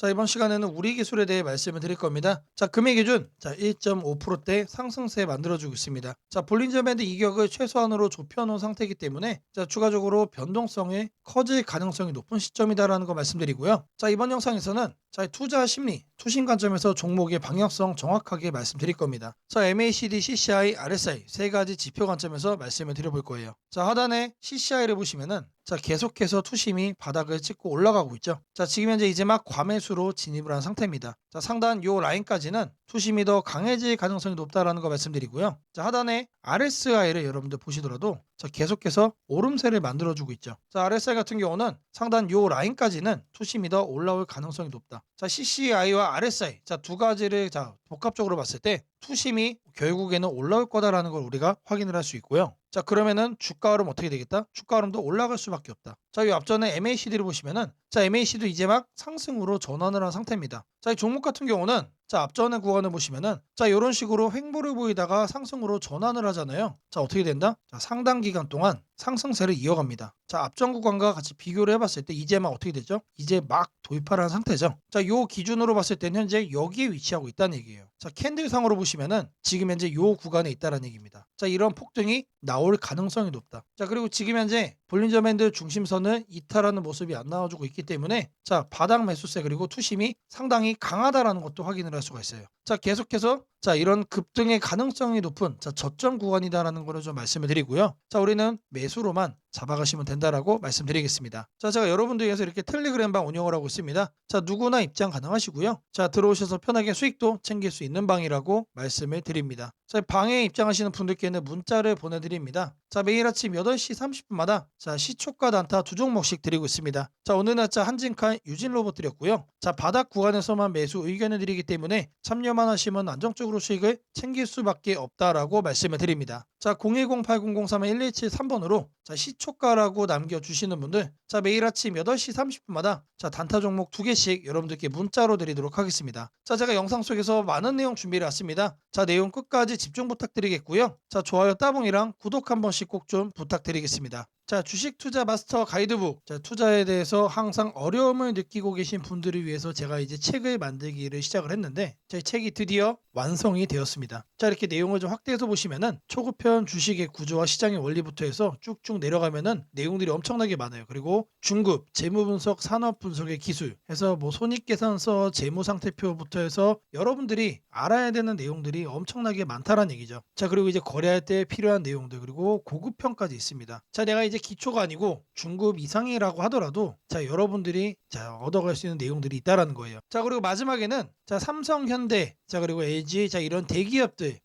자, 이번 시간에는 우리 기술에 대해 말씀을 드릴 겁니다. 자, 금일 기준 1.5%대 상승세 만들어주고 있습니다. 자, 볼린저 밴드 이격을 최소한으로 좁혀놓은 상태이기 때문에 자, 추가적으로 변동성이 커질 가능성이 높은 시점이다라는 거 말씀드리고요. 자, 이번 영상에서는 자, 투자 심리, 투신 관점에서 종목의 방향성 정확하게 말씀드릴 겁니다. 자, MACD, CCI, RSI 세 가지 지표 관점에서 말씀을 드려볼 거예요. 자, 하단에 CCI를 보시면은 자, 계속해서 투심이 바닥을 찍고 올라가고 있죠. 자, 지금 현재 이제 막 과매수로 진입을 한 상태입니다. 자, 상단 요 라인까지는 투심이 더 강해질 가능성이 높다라는 거 말씀드리고요. 자, 하단에 RSI를 여러분들 보시더라도 자, 계속해서 오름세를 만들어주고 있죠. 자, RSI 같은 경우는 상단 요 라인까지는 투심이 더 올라올 가능성이 높다. 자, CCI와 RSI 자, 두 가지를 자, 복합적으로 봤을 때 투심이 결국에는 올라올 거다라는 걸 우리가 확인을 할 수 있고요. 자, 그러면은 주가 흐름 어떻게 되겠다? 주가 흐름도 올라갈 수밖에 없다. 자, 이 앞전에 MACD를 보시면은 자, MACD도 이제 막 상승으로 전환을 한 상태입니다. 자, 이 종목 같은 경우는 자, 앞전의 구간을 보시면은 자, 이런 식으로 횡보를 보이다가 상승으로 전환을 하잖아요. 자, 어떻게 된다? 자, 상당 기간 동안 상승세를 이어갑니다. 자, 앞전 구간과 같이 비교를 해봤을 때 이제 막 어떻게 되죠? 이제 막 돌파를 한 상태죠. 자, 요 기준으로 봤을 때는 현재 여기에 위치하고 있다는 얘기예요. 자, 캔들상으로 보시면은 지금 현재 요 구간에 있다는 얘기입니다. 자, 이런 폭등이 나올 가능성이 높다. 자, 그리고 지금 현재 볼린저 밴드 중심선을 이탈하는 모습이 안 나와주고 있기 때문에 자, 바닥 매수세 그리고 투심이 상당히 강하다라는 것도 확인을 할 수가 있어요. 자, 계속해서 자, 이런 급등의 가능성이 높은 자, 저점 구간이다라는 거를 좀 말씀을 드리고요. 자, 우리는 매수로만 잡아가시면 된다라고 말씀드리겠습니다. 자, 제가 여러분들 위해서 이렇게 텔레그램 방 운영을 하고 있습니다. 자, 누구나 입장 가능하시고요. 자, 들어오셔서 편하게 수익도 챙길 수 있는 방이라고 말씀을 드립니다. 자, 방에 입장하시는 분들께는 문자를 보내드립니다. 자, 매일 아침 8시 30분마다 자, 시초가 단타 두 종목씩 드리고 있습니다. 자, 오늘 날짜 한진칼 유진 로봇 드렸고요. 자, 바닥 구간에서만 매수 의견을 드리기 때문에 참여만 하시면 안정적으로 수익을 챙길 수밖에 없다라고 말씀을 드립니다. 자, 010-8003-1173번으로 자, 시초가라고 남겨주시는 분들 자, 매일 아침 8시 30분마다 자, 단타 종목 2개씩 여러분들께 문자로 드리도록 하겠습니다. 자, 제가 영상 속에서 많은 내용 준비를 했습니다. 자, 내용 끝까지 집중 부탁드리겠고요. 자, 좋아요 따봉이랑 구독 한 번씩 꼭 좀 부탁드리겠습니다. 자, 주식 투자 마스터 가이드북. 자, 투자에 대해서 항상 어려움을 느끼고 계신 분들을 위해서 제가 이제 책을 만들기를 시작을 했는데 제 책이 드디어 완성이 되었습니다. 자, 이렇게 내용을 좀 확대해서 보시면은 초급편 주식의 구조와 시장의 원리부터 해서 쭉쭉 내려가면은 내용들이 엄청나게 많아요. 그리고 중급, 재무 분석, 산업 분석의 기술 해서 뭐 손익계산서, 재무 상태표부터 해서 여러분들이 알아야 되는 내용들이 엄청나게 많다라는 얘기죠. 자, 그리고 이제 거래할 때 필요한 내용들 그리고 고급편까지 있습니다. 자, 내가 이제 기초가 아니고 중급 이상이라고 하더라도 자, 여러분들이 자, 얻어갈 수 있는 내용들이 있다라는 거예요. 자, 그리고 마지막에는 자, 삼성, 현대, 자, 그리고 LG, 자, 이런 대기업들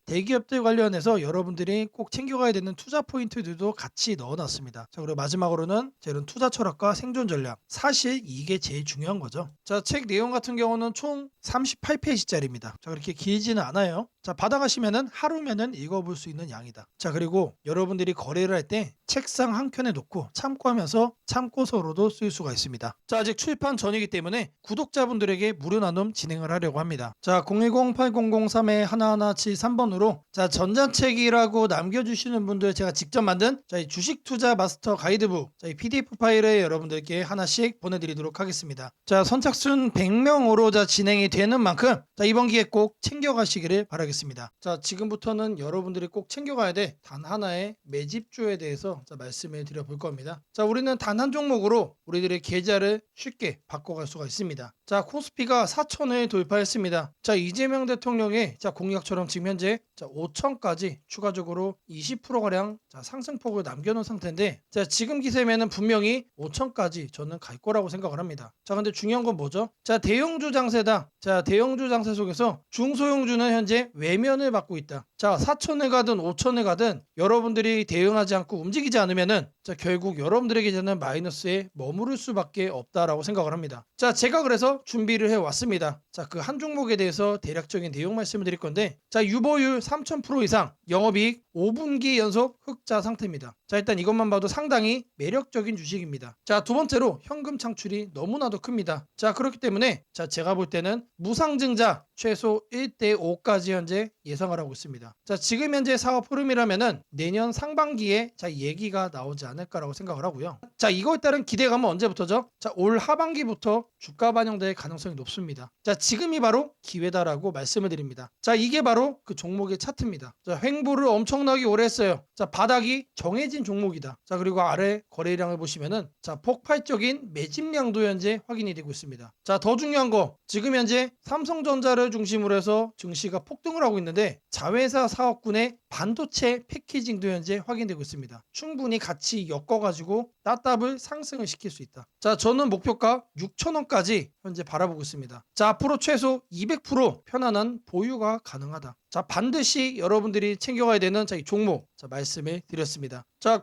관련해서 여러분들이 꼭 챙겨가야 되는 투자 포인트들도 같이 넣어놨습니다. 자, 그리고 마지막으로는 자, 이런 투자 철학과 생존 전략. 사실 이게 제일 중요한 거죠. 자, 책 내용 같은 경우는 총 38페이지짜리입니다. 자, 그렇게 길지는 않아요. 자, 받아가시면은 하루면은 읽어볼 수 있는 양이다. 자, 그리고 여러분들이 거래를 할 때 책상 한 켠에 놓고 참고하면서 참고서로도 쓸 수가 있습니다. 자, 아직 출판 전이기 때문에 구독자분들에게 무료 나눔 진행을 하려고 합니다. 자, 010-8003-1173번으로 자, 전자책이라고 남겨주시는 분들 제가 직접 만든 자, 이 주식 투자 마스터 가이드북 자, 이 PDF 파일을 여러분들께 하나씩 보내드리도록 하겠습니다. 자, 선착순 100명으로 자, 진행이 되는 만큼 자, 이번 기회 꼭 챙겨가시기를 바라겠습니다. 자, 지금부터는 여러분들이 꼭 챙겨가야 돼 단 하나의 매집주에 대해서 자, 말씀을 드려볼 겁니다. 자, 우리는 단 한 종목으로 우리들의 계좌를 쉽게 바꿔갈 수가 있습니다. 자, 코스피가 4천을 돌파했습니다. 자, 이재명 대통령의 자, 공약처럼 지금 현재 자, 5천까지 추가적으로 20%가량 자, 상승폭을 남겨놓은 상태인데 자, 지금 기세면은 분명히 5천까지 저는 갈 거라고 생각을 합니다. 자, 근데 중요한 건 뭐죠? 자, 대형주 장세다. 자, 대형주 장세 속에서 중소형주는 현재 외면을 받고 있다. 자, 4천을 가든 5천을 가든 여러분들이 대응하지 않고 움직이지 않으면은 자, 결국 여러분들에게 저는 마이너스에 머무를 수밖에 없다라고 생각을 합니다. 자, 제가 그래서 준비를 해 왔습니다. 자, 그 한 종목에 대해서 대략적인 내용 말씀을 드릴 건데 자, 유보율 3000% 이상, 영업이익 5분기 연속 흑자 상태입니다. 자, 일단 이것만 봐도 상당히 매력적인 주식입니다. 자, 두 번째로 현금 창출이 너무나도 큽니다. 자, 그렇기 때문에 자, 제가 볼 때는 무상증자 최소 1대 5까지 현재 예상을 하고 있습니다. 자, 지금 현재 사업 흐름이라면은 내년 상반기에 자, 얘기가 나오지 않을까라고 생각을 하고요. 자, 이거에 따른 기대감은 언제부터죠? 자, 올 하반기부터 주가 반영될 가능성이 높습니다. 자, 지금이 바로 기회다라고 말씀을 드립니다. 자, 이게 바로 그 종목의 차트입니다. 자, 횡보를 엄청나게 오래 했어요. 자, 바닥이 정해진 종목이다. 자, 그리고 아래 거래량을 보시면은 자, 폭발적인 매집량도 현재 확인이 되고 있습니다. 자, 더 중요한 거 지금 현재 삼성전자를 중심으로 해서 증시가 폭등을 하고 있는데 자회사 사업군의 반도체 패키징도 현재 확인되고 있습니다. 충분히 같이 엮어가지고 따답을 상승을 시킬 수 있다. 자, 저는 목표가 6,000원까지 현재 바라보고 있습니다. 자, 앞으로 최소 200% 편안한 보유가 가능하다. 자, 반드시 여러분들이 챙겨가야 되는 자, 이 종목 자, 말씀을 드렸습니다. 자,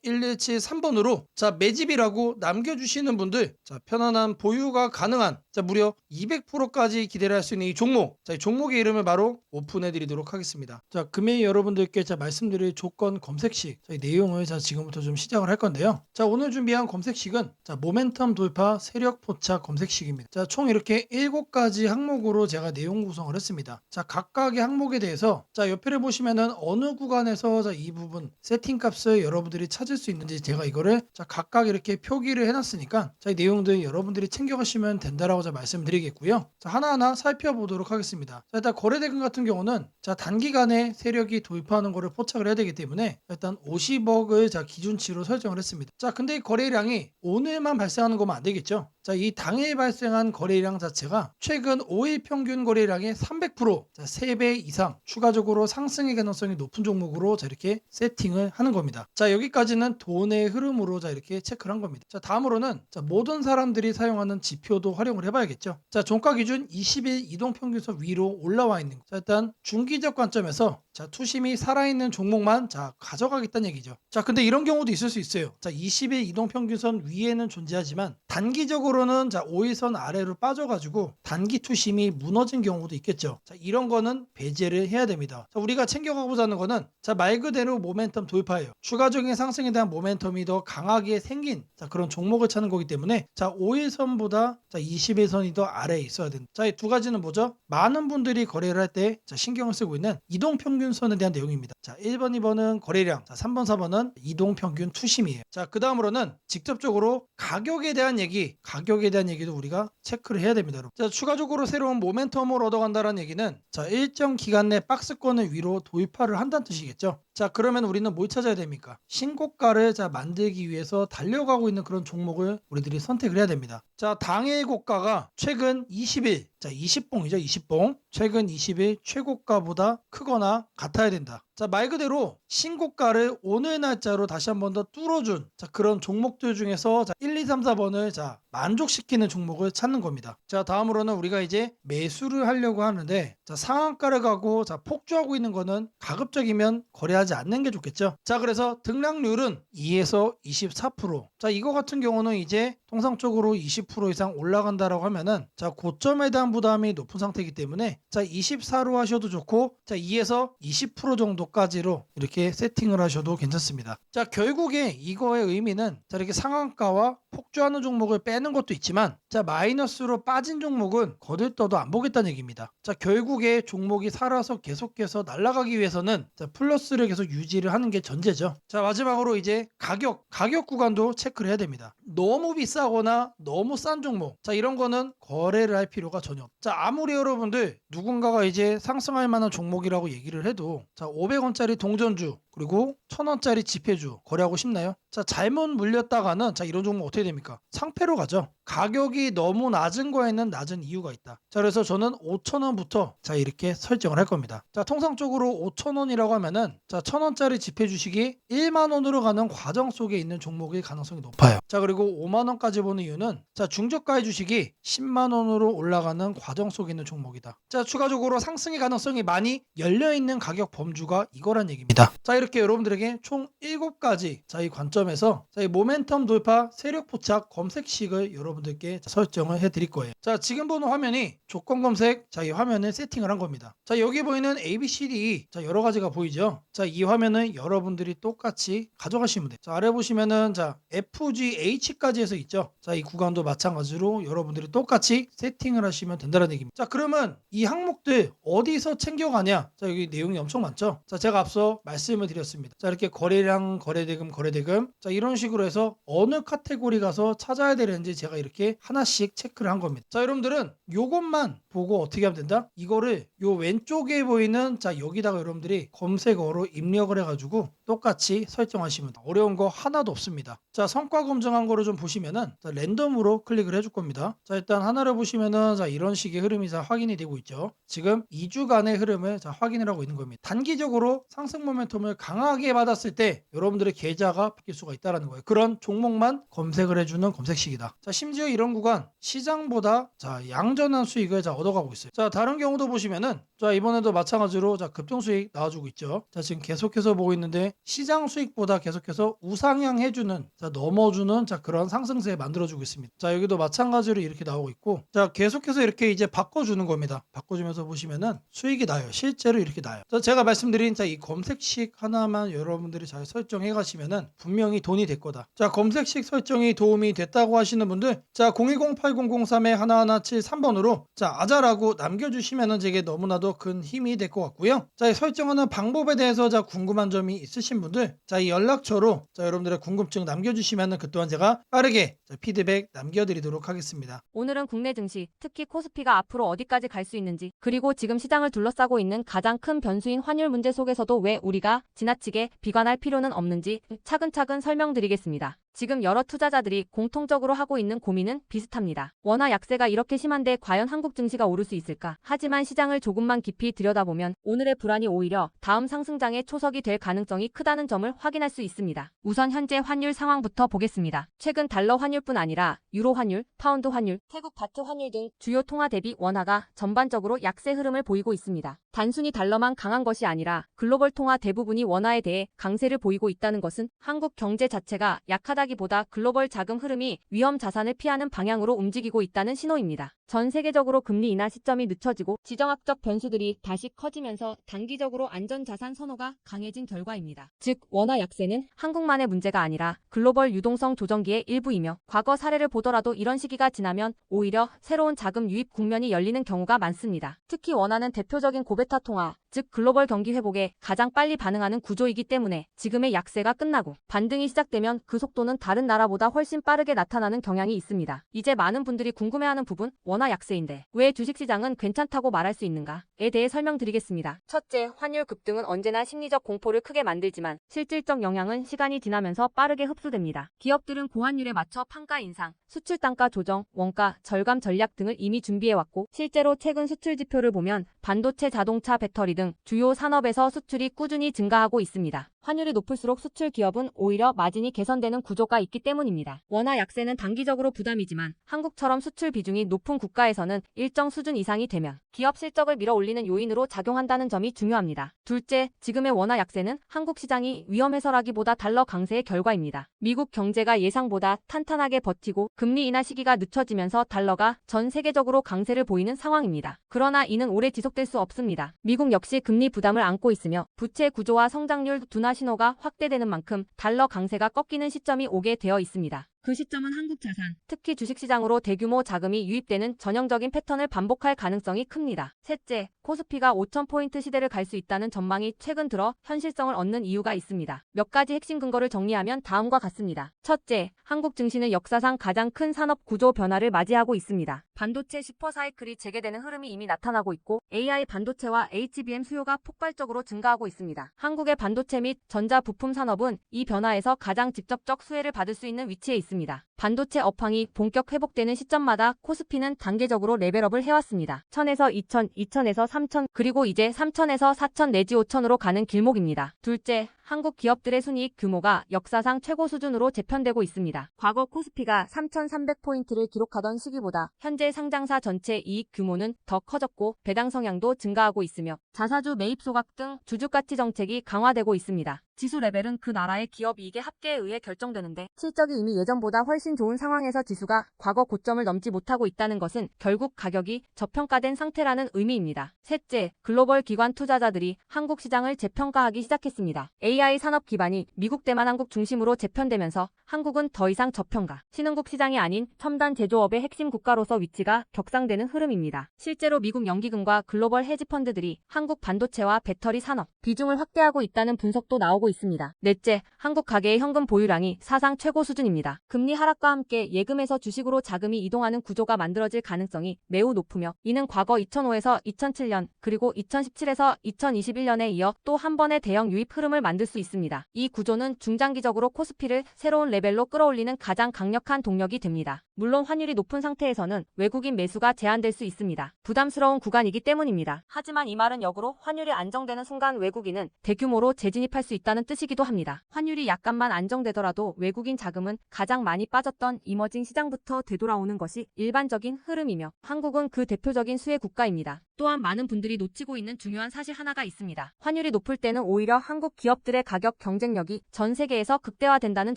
010-8003-1173번으로 자, 매집이라고 남겨주시는 분들 자, 편안한 보유가 가능한 자, 무려 200%까지 기대를 할 수 있는 이 종목 자, 이 종목의 이름을 바로 오픈해 드리도록 하겠습니다. 자, 금일 여러분들께 자, 말씀드릴 조건 검색식 자, 이 내용을 자, 지금부터 좀 시작을 할 건데요. 자, 오늘 준비한 검색식은 자, 모멘텀 돌파 세력 포착 검색식입니다. 자, 총 이렇게 7가지 항목으로 제가 내용 구성을 했습니다. 자, 각각의 항목에 대해서 자, 옆에 보시면은 어느 구간에서 자, 이 부분 세팅 값을 여러분들이 찾을 수 있는지 제가 이거를 자, 각각 이렇게 표기를 해놨으니까 자, 이 내용들 여러분들이 챙겨가시면 된다라고 자, 말씀드리겠고요. 자, 하나하나 살펴보도록 하겠습니다. 자, 일단 거래대금 같은 경우는 자, 단기간에 세력이 돌파하는 거를 포착을 해야 되기 때문에 일단 50억을 자, 기준치로 설정을 했습니다. 자, 근데 이 거래량이 오늘만 발생하는 거면 안 되겠죠. 자, 이 당일 발생한 거래량 자체가 최근 5일 평균 거래량의 300% 자, 3배 이상 추가적으로 상승의 가능성이 높은 종목으로 자, 이렇게 세팅을 하는 겁니다. 자, 여기까지는 돈의 흐름으로 자, 이렇게 체크를 한 겁니다. 자, 다음으로는 자, 모든 사람들이 사용하는 지표도 활용을 해봐야겠죠. 자, 종가 기준 20일 이동평균선 위로 올라와 있는 거. 자, 일단 중기적 관점에서 자, 투심이 살아있는 종목만 자, 가져가겠다는 얘기죠. 자, 근데 이런 경우도 있을 수 있어요. 자, 20일 이동평균선 위에는 존재하지만 단기적으로는 자, 5일선 아래로 빠져가지고 단기 투심이 무너진 경우도 있겠죠. 자, 이런 거는 배제를 해야 됩니다. 자, 우리가 챙겨가고자 하는 거는 자, 말 그대로 모멘텀 돌파예요. 추가적인 상승에 대한 모멘텀이 더 강하게 생긴 자, 그런 종목을 찾는 거기 때문에 자, 5일선보다 자, 20일선이 더 아래에 있어야 된다. 자, 이 두 가지는 뭐죠? 많은 분들이 거래를 할 때 신경을 쓰고 있는 이동평균선에 대한 내용입니다. 자, 1번, 2번은 거래량, 자, 3번, 4번은 이동평균 투심이에요. 자, 그 다음으로는 직접적으로 가격에 대한 얘기도 우리가 체크를 해야 됩니다. 여러분. 자, 추가적으로 새로운 모멘텀을 얻어간다는 얘기는 자, 일정 기간 내 박스권을 위로 돌파를 한다는 뜻이겠죠. 자, 그러면 우리는 뭘 찾아야 됩니까? 신고가를 자, 만들기 위해서 달려가고 있는 그런 종목을 우리들이 선택을 해야 됩니다. 자, 당일 고가가 최근 20일, 자, 20봉이죠, 20봉. 최근 20일 최고가보다 크거나 같아야 된다. 자, 말 그대로 신고가를 오늘 날짜로 다시 한 번 더 뚫어준 자, 그런 종목들 중에서 자, 1, 2, 3, 4번을 자, 만족시키는 종목을 찾는 겁니다. 자, 다음으로는 우리가 이제 매수를 하려고 하는데 자, 상한가를 가고 자, 폭주하고 있는 거는 가급적이면 거래하지 않는 게 좋겠죠. 자, 그래서 등락률은 2에서 24%. 자, 이거 같은 경우는 이제 통상적으로 20% 이상 올라간다라고 하면은 자, 고점에 대한 부담이 높은 상태이기 때문에 자, 24로 하셔도 좋고 자, 2에서 20% 정도까지로 이렇게 세팅을 하셔도 괜찮습니다. 자, 결국에 이거의 의미는 자, 이렇게 상한가와 폭주하는 종목을 빼는 것도 있지만 자, 마이너스로 빠진 종목은 거들떠도 안 보겠다는 얘기입니다. 자, 결국에 종목이 살아서 계속해서 날아가기 위해서는 자, 플러스를 계속 유지를 하는 게 전제죠. 자, 마지막으로 이제 가격 구간도 체크를 해야 됩니다. 너무 비싸거나 너무 싼 종목 자, 이런 거는 거래를 할 필요가 전혀 없다. 자, 아무리 여러분들 누군가가 이제 상승할 만한 종목이라고 얘기를 해도 자, 500원짜리 동전주 그리고 1000원짜리 지폐주 거래하고 싶나요? 자, 잘못 물렸다가는 자, 이런 종목 어떻게 됩니까? 상패로 가죠. 가격이 너무 낮은 거에는 낮은 이유가 있다. 자, 그래서 저는 5,000원부터 자, 이렇게 설정을 할 겁니다. 자, 통상적으로 5,000원이라고 하면은 자, 1000원짜리 지폐 주식이 1만 원으로 가는 과정 속에 있는 종목일 가능성이 높아요. 자, 그리고 5만 원까지 보는 이유는 자, 중저가의 주식이 10만 원으로 올라가는 과정 속에 있는 종목이다. 자, 추가적으로 상승의 가능성이 많이 열려 있는 가격 범주가 이거란 얘기입니다. 자, 이렇게 여러분들에게 총 7가지 이 관점에서 이 모멘텀 돌파 세력 포착 검색식을 여러분들께 설정을 해 드릴 거예요. 자, 지금 보는 화면이 조건 검색 이 화면을 세팅을 한 겁니다. 자, 여기 보이는 ABCD 여러 가지가 보이죠. 자, 이 화면은 여러분들이 똑같이 가져가시면 돼요. 자, 아래 보시면은 FGH까지 해서 있죠. 자, 이 구간도 마찬가지로 여러분들이 똑같이 세팅을 하시면 된다는 얘기입니다. 자, 그러면 이 항목들 어디서 챙겨가냐? 자, 여기 내용이 엄청 많죠. 자, 제가 앞서 말씀을 드렸습니다. 자, 이렇게 거래량, 거래대금 자, 이런 식으로 해서 어느 카테고리 가서 찾아야 되는지 제가 이렇게 하나씩 체크를 한 겁니다. 자, 여러분들은 요것만 보고 어떻게 하면 된다? 이거를 요 왼쪽에 보이는 여기다가 여러분들이 검색어로 입력을 해가지고 똑같이 설정하시면 돼요. 어려운 거 하나도 없습니다. 자, 성과 검증한 거를 좀 보시면은 랜덤으로 클릭을 해줄 겁니다. 자, 일단 하나를 보시면은 이런 식의 흐름이 확인이 되고 있죠. 지금 2주간의 흐름을 확인을 하고 있는 겁니다. 단기적으로 상승 모멘텀을 강하게 받았을 때 여러분들의 계좌가 바뀔 수가 있다는 거예요. 그런 종목만 검색을 해주는 검색식이다. 자, 심지어 이런 구간 시장보다 양전한 수익을 얻어가고 있어요. 자, 다른 경우도 보시면은 이번에도 마찬가지로 급등 수익 나와주고 있죠. 자, 지금 계속해서 보고 있는데 시장 수익보다 계속해서 우상향 해주는 넘어주는 그런 상승세 만들어주고 있습니다. 자, 여기도 마찬가지로 이렇게 나오고 있고, 자, 계속해서 이렇게 이제 바꿔주는 겁니다. 바꿔주면서 보시면은 수익이 나요. 실제로 이렇게 나요. 자, 제가 말씀드린 이 검색식 하나만 여러분들이 잘 설정해 가시면은 분명히 돈이 될 거다. 자, 검색식 설정이 도움이 됐다고 하시는 분들, 자, 010-8003-1173번으로 아자라고 남겨주시면은 제게 너무나도 큰 힘이 될 것 같고요. 자, 이 설정하는 방법에 대해서 궁금한 점이 있으신 분들, 이 연락처로 여러분들의 궁금증 남겨주시면은 그 또한 제가 빠르게 피드백 남겨드리도록 하겠습니다. 오늘은 국내 증시, 특히 코스피가 앞으로 어디까지 갈 수 있는지, 그리고 지금 시장을 둘러싸고 있는 가장 큰 변수인 환율 문제 속에서도 왜 우리가 지나치게 비관할 필요는 없는지 차근차근 설명드리겠습니다. 지금 여러 투자자들이 공통적으로 하고 있는 고민은 비슷합니다. 원화 약세가 이렇게 심한데 과연 한국 증시가 오를 수 있을까? 하지만 시장을 조금만 깊이 들여다보면 오늘의 불안이 오히려 다음 상승장의 초석이 될 가능성이 크다는 점을 확인할 수 있습니다. 우선 현재 환율 상황부터 보겠습니다. 최근 달러 환율뿐 아니라 유로 환율, 파운드 환율, 태국 바트 환율 등 주요 통화 대비 원화가 전반적으로 약세 흐름을 보이고 있습니다. 단순히 달러만 강한 것이 아니라 글로벌 통화 대부분이 원화에 대해 강세를 보이고 있다는 것은 한국 경제 자체가 약하다기보다 글로벌 자금 흐름이 위험 자산을 피하는 방향으로 움직이고 있다는 신호입니다. 전 세계적으로 금리 인하 시점이 늦춰지고 지정학적 변수들이 다시 커지면서 단기적으로 안전자산 선호가 강해진 결과입니다. 즉, 원화 약세는 한국만의 문제가 아니라 글로벌 유동성 조정기의 일부이며 과거 사례를 보더라도 이런 시기가 지나면 오히려 새로운 자금 유입 국면이 열리는 경우가 많습니다. 특히 원화는 대표적인 고베타 통화, 즉 글로벌 경기 회복에 가장 빨리 반응하는 구조이기 때문에 지금의 약세가 끝나고 반등이 시작되면 그 속도는 다른 나라보다 훨씬 빠르게 나타나는 경향이 있습니다. 이제 많은 분들이 궁금해하는 부분, 원화 약세인데 왜 주식시장은 괜찮다고 말할 수 있는가에 대해 설명드리겠습니다. 첫째, 환율 급등은 언제나 심리적 공포를 크게 만들지만 실질적 영향은 시간이 지나면서 빠르게 흡수됩니다. 기업들은 고환율에 맞춰 판가 인상, 수출 단가 조정, 원가 절감 전략 등을 이미 준비해왔고 실제로 최근 수출 지표를 보면 반도체, 자동차, 배터리 등 주요 산업에서 수출이 꾸준히 증가하고 있습니다. 환율이 높을수록 수출 기업은 오히려 마진이 개선되는 구조가 있기 때문입니다. 원화 약세는 단기적으로 부담이지만 한국처럼 수출 비중이 높은 국가에서는 일정 수준 이상이 되면 기업 실적을 밀어올리는 요인으로 작용한다는 점이 중요합니다. 둘째, 지금의 원화 약세는 한국 시장이 위험해서라기보다 달러 강세의 결과입니다. 미국 경제가 예상보다 탄탄하게 버티고 금리 인하 시기가 늦춰지면서 달러가 전 세계적으로 강세를 보이는 상황입니다. 그러나 이는 오래 지속될 수 없습니다. 미국 역시 금리 부담을 안고 있으며 부채 구조와 성장률 둔화 신호가 확대되는 만큼 달러 강세가 꺾이는 시점이 오게 되어 있습니다. 그 시점은 한국 자산, 특히 주식시장으로 대규모 자금이 유입되는 전형적인 패턴을 반복할 가능성이 큽니다. 셋째, 코스피가 5,000포인트 시대를 갈 수 있다는 전망이 최근 들어 현실성을 얻는 이유가 있습니다. 몇 가지 핵심 근거를 정리하면 다음과 같습니다. 첫째, 한국 증시는 역사상 가장 큰 산업 구조 변화를 맞이하고 있습니다. 반도체 슈퍼사이클이 재개되는 흐름이 이미 나타나고 있고 AI 반도체와 HBM 수요가 폭발적으로 증가하고 있습니다. 한국의 반도체 및 전자 부품 산업은 이 변화에서 가장 직접적 수혜를 받을 수 있는 위치에 있습니다. 반도체 업황이 본격 회복되는 시점마다 코스피는 단계적으로 레벨업을 해왔습니다. 1000에서 2000, 2000에서 3000, 그리고 이제 3000에서 4000 내지 5000으로 가는 길목입니다. 둘째, 한국 기업들의 순이익 규모가 역사상 최고 수준으로 재편되고 있습니다. 과거 코스피가 3,300포인트를 기록하던 시기보다 현재 상장사 전체 이익 규모는 더 커졌고 배당 성향도 증가하고 있으며 자사주 매입 소각 등 주주가치 정책이 강화되고 있습니다. 지수 레벨은 그 나라의 기업 이익의 합계에 의해 결정되는데 실적이 이미 예전보다 훨씬 좋은 상황에서 지수가 과거 고점을 넘지 못하고 있다는 것은 결국 가격이 저평가된 상태라는 의미입니다. 셋째, 글로벌 기관 투자자들이 한국 시장을 재평가하기 시작했습니다. AI 산업 기반이 미국 대만한국 중심으로 재편되면서 한국은 더 이상 저평가, 신흥국 시장이 아닌 첨단 제조업의 핵심 국가로서 위치가 격상되는 흐름입니다. 실제로 미국 연기금과 글로벌 헤지펀드들이 한국 반도체와 배터리 산업 비중을 확대하고 있다는 분석도 나오고 있습니다. 넷째, 한국 가계의 현금 보유량이 사상 최고 수준입니다. 금리 하락과 함께 예금에서 주식으로 자금이 이동하는 구조가 만들어질 가능성이 매우 높으며 이는 과거 2005에서 2007년 그리고 2017에서 2021년에 이어 또 한 번의 대형 유입 흐름을 만들 수 있습니다. 이 구조는 중장기적으로 코스피를 새로운 레벨로 끌어올리는 가장 강력한 동력이 됩니다. 물론 환율이 높은 상태에서는 외국인 매수가 제한될 수 있습니다. 부담스러운 구간이기 때문입니다. 하지만 이 말은 역으로 환율이 안정되는 순간 외국인은 대규모로 재진입할 수 있다는 뜻이기도 합니다. 환율이 약간만 안정되더라도 외국인 자금은 가장 많이 빠졌던 이머징 시장부터 되돌아오는 것이 일반적인 흐름이며 한국은 그 대표적인 수혜 국가입니다. 또한 많은 분들이 놓치고 있는 중요한 사실 하나가 있습니다. 환율이 높을 때는 오히려 한국 기업들의 가격 경쟁력이 전 세계에서 극대화된다는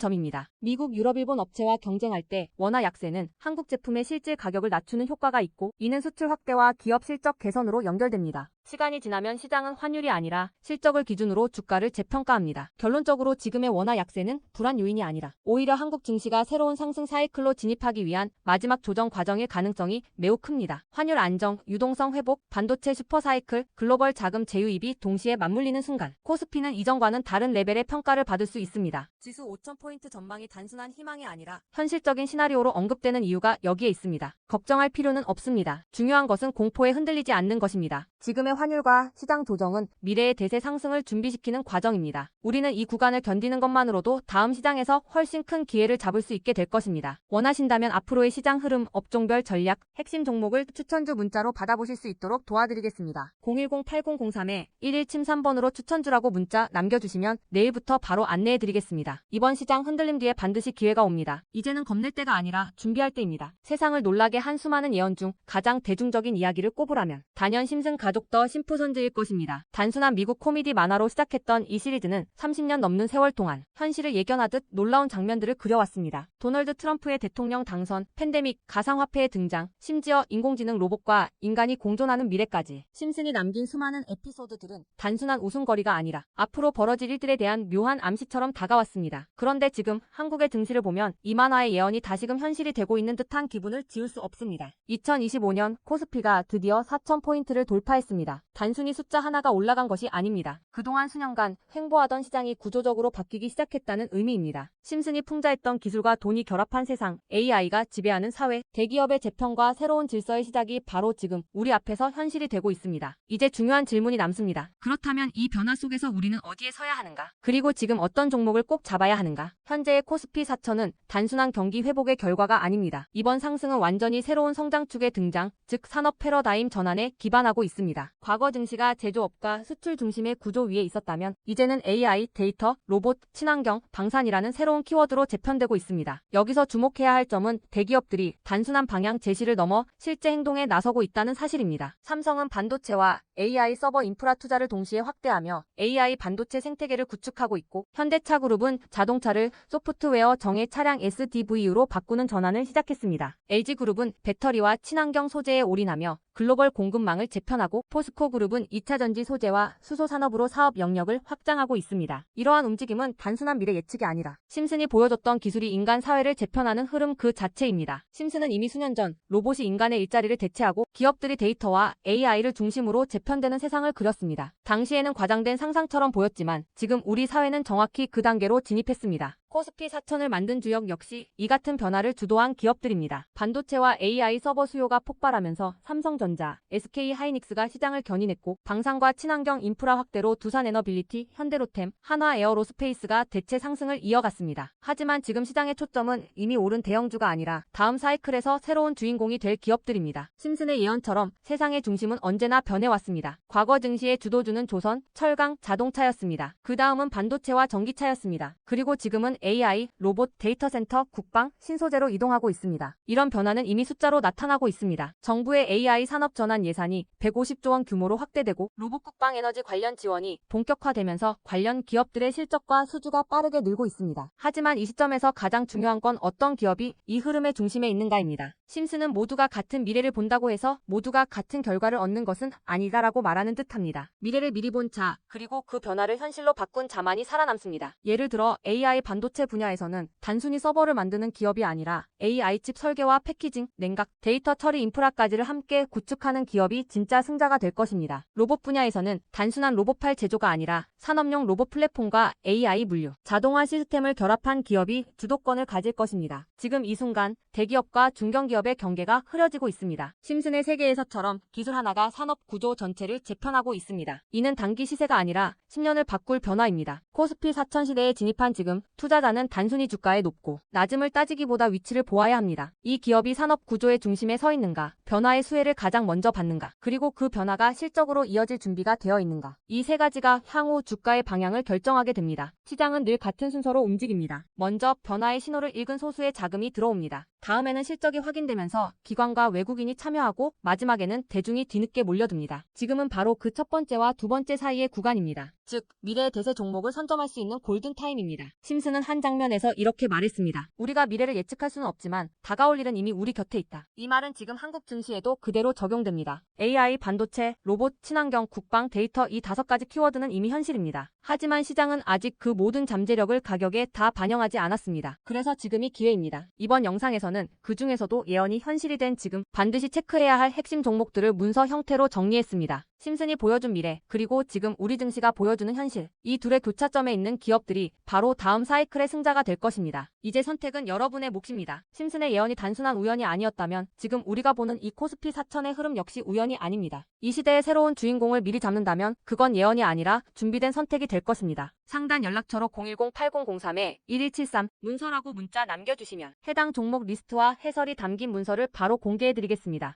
점입니다. 미국, 유럽, 일본 업체와 경쟁할 때 원화 약세는 한국 제품의 실질 가격을 낮추는 효과가 있고 이는 수출 확대와 기업 실적 개선으로 연결됩니다. 시간이 지나면 시장은 환율이 아니라 실적을 기준으로 주가를 재평가합니다. 결론적으로 지금의 원화 약세는 불안 요인이 아니라 오히려 한국 증시가 새로운 상승 사이클로 진입하기 위한 마지막 조정 과정일 가능성이 매우 큽니다. 환율 안정, 유동성 회복, 반도체 슈퍼 사이클, 글로벌 자금 재유입이 동시에 맞물리는 순간 코스피는 이전과는 다른 레벨의 평가를 받을 수 있습니다. 지수 5,000포인트 전망이 단순한 희망이 아니라 현실적인 시나리오로 언급되는 이유가 여기에 있습니다. 걱정할 필요는 없습니다. 중요한 것은 공포에 흔들리지 않는 것입니다. 지금의 환율과 시장 조정은 미래의 대세 상승을 준비시키는 과정입니다. 우리는 이 구간을 견디는 것만으로도 다음 시장에서 훨씬 큰 기회를 잡을 수 있게 될 것입니다. 원하신다면 앞으로의 시장 흐름, 업종별 전략, 핵심 종목을 추천주 문자로 받아보실 수 있도록 도와드리겠습니다. 010-8003-1173번으로 추천주라고 문자 남겨주시면 내일부터 바로 안내해드리겠습니다. 이번 시장 흔들림 뒤에 반드시 기회가 옵니다. 이제는 겁낼 때가 아니라 준비할 때입니다. 세상을 놀라게 한 수많은 예언 중 가장 대중적인 이야기를 꼽으라면 단연 심슨 가족 더 심프손즈일 것입니다. 단순한 미국 코미디 만화로 시작했던 이 시리즈는 30년 넘는 세월 동안 현실을 예견하듯 놀라운 장면들을 그려왔습니다. 도널드 트럼프의 대통령 당선, 팬데믹, 가상화폐의 등장, 심지어 인공지능 로봇과 인간이 공존하는 미래까지 심슨이 남긴 수많은 에피소드들은 단순한 웃음거리가 아니라 앞으로 벌어질 일들에 대한 묘한 암시처럼 다가왔습니다. 그런데 지금 한국의 증시를 보면 이 만화의 예언이 다시금 현실이 되고 있는 듯한 기분을 지울 수 없습니다. 2025년 코스피가 드디어 4,000포인트를 돌파했습니다. 단순히 숫자 하나가 올라간 것이 아닙니다. 그동안 수년간 횡보하던 시장이 구조적으로 바뀌기 시작했다는 의미입니다. 심슨이 풍자했던 기술과 돈이 결합한 세상, AI가 지배하는 사회, 대기업의 재편과 새로운 질서의 시작이 바로 지금 우리 앞에서 현실이 되고 있습니다. 이제 중요한 질문이 남습니다. 그렇다면 이 변화 속에서 우리는 어디에 서야 하는가? 그리고 지금 어떤 종목을 꼭 잡아야 하는가? 현재의 코스피 4천은 단순한 경기 회복의 결과가 아닙니다. 이번 상승은 완전히 새로운 성장축의 등장, 즉 산업 패러다임 전환에 기반하고 있습니다. 과거 증시가 제조업과 수출 중심의 구조 위에 있었다면 이제는 AI, 데이터, 로봇, 친환경, 방산이라는 새로운 키워드로 재편되고 있습니다. 여기서 주목해야 할 점은 대기업들이 단순한 방향 제시를 넘어 실제 행동에 나서고 있다는 사실입니다. 삼성은 반도체와 AI 서버 인프라 투자를 동시에 확대하며 AI 반도체 생태계를 구축하고 있고 현대차 그룹은 자동차를 소프트웨어 정예 차량 SDV으로 바꾸는 전환을 시작했습니다. LG그룹은 배터리와 친환경 소재에 올인하며 글로벌 공급망을 재편하고 포스코 그룹은 2차 전지 소재와 수소 산업으로 사업 영역을 확장하고 있습니다. 이러한 움직임은 단순한 미래 예측이 아니라 심슨이 보여줬던 기술이 인간 사회를 재편하는 흐름 그 자체입니다. 심슨은 이미 수년 전 로봇이 인간의 일자리를 대체하고 기업들이 데이터와 AI를 중심으로 재편되는 세상을 그렸습니다. 당시에는 과장된 상상처럼 보였지만 지금 우리 사회는 정확히 그 단계로 진입했습니다. 코스피 4000을 만든 주역 역시 이 같은 변화를 주도한 기업들입니다. 반도체와 AI 서버 수요가 폭발하면서 삼성전자, SK하이닉스가 시장을 견인했고 방산과 친환경 인프라 확대로 두산에너빌리티, 현대로템, 한화에어로스페이스가 대체 상승을 이어갔습니다. 하지만 지금 시장의 초점은 이미 오른 대형주가 아니라 다음 사이클에서 새로운 주인공이 될 기업들입니다. 심슨의 예언처럼 세상의 중심은 언제나 변해왔습니다. 과거 증시의 주도주는 조선, 철강, 자동차였습니다. 그 다음은 반도체와 전기차였습니다. 그리고 지금은 AI, 로봇, 데이터 센터, 국방, 신소재로 이동하고 있습니다. 이런 변화는 이미 숫자로 나타나고 있습니다. 정부의 AI 산업 전환 예산이 150조 원 규모로 확대되고 로봇 국방 에너지 관련 지원이 본격화되면서 관련 기업들의 실적과 수주가 빠르게 늘고 있습니다. 하지만 이 시점에서 가장 중요한 건 어떤 기업이 이 흐름의 중심에 있는가입니다. 심슨은 모두가 같은 미래를 본다고 해서 모두가 같은 결과를 얻는 것은 아니다라고 말하는 듯합니다. 미래를 미리 본 자, 그리고 그 변화를 현실로 바꾼 자만이 살아남습니다. 예를 들어 AI 반도체 분야에서는 단순히 서버를 만드는 기업이 아니라 AI 칩 설계와 패키징, 냉각, 데이터 처리 인프라까지를 함께 구축하는 기업이 진짜 승자가 될 것입니다. 로봇 분야에서는 단순한 로봇팔 제조가 아니라 산업용 로봇 플랫폼과 AI 물류, 자동화 시스템을 결합한 기업이 주도권을 가질 것입니다. 지금 이 순간 대기업과 중견기업의 경계가 흐려지고 있습니다. 심슨의 세계에서처럼 기술 하나가 산업 구조 전체를 재편하고 있습니다. 이는 단기 시세가 아니라 10년을 바꿀 변화입니다. 코스피 4000 시대에 진입한 지금 투자자는 단순히 주가의 높고 낮음을 따지기보다 위치를 보아야 합니다. 이 기업이 산업 구조의 중심에 서 있는가, 변화의 수혜를 가장 먼저 받는가, 그리고 그 변화가 실적으로 이어질 준비가 되어 있는가. 이 세 가지가 향후 주가의 방향을 결정하게 됩니다. 시장은 늘 같은 순서로 움직입니다. 먼저 변화의 신호를 읽은 소수의 자금이 들어옵니다. 다음에는 실적이 확인되면서 기관과 외국인이 참여하고 마지막에는 대중이 뒤늦게 몰려듭니다. 지금은 바로 그 첫 번째와 두 번째 사이의 구간입니다. 즉, 미래의 대세 종목을 선점할 수 있는 골든타임입니다. 심슨은 한 장면에서 이렇게 말했습니다. 우리가 미래를 예측할 수는 없지만 다가올 일은 이미 우리 곁에 있다. 이 말은 지금 한국 증시에도 그대로 적용됩니다. AI, 반도체, 로봇, 친환경, 국방, 데이터 이 5가지 키워드는 이미 현실입니다. 하지만 시장은 아직 그 모든 잠재력을 가격에 다 반영하지 않았습니다. 그래서 지금이 기회입니다. 이번 영상에서는 그 중에서도 예언이 현실이 된 지금 반드시 체크해야 할 핵심 종목들을 문서 형태로 정리했습니다. 심슨이 보여준 미래, 그리고 지금 우리 증시가 보여주는 현실. 이 둘의 교차점에 있는 기업들이 바로 다음 사이클의 승자가 될 것입니다. 이제 선택은 여러분의 몫입니다. 심슨의 예언이 단순한 우연이 아니었다면 지금 우리가 보는 이 코스피 4000의 흐름 역시 우연이 아닙니다. 이 시대의 새로운 주인공을 미리 잡는다면 그건 예언이 아니라 준비된 선택이 될 것입니다. 상단 연락처로 010-8003-1173 문서라고 문자 남겨주시면 해당 종목 리스트와 해설이 담긴 문서를 바로 공개해드리겠습니다.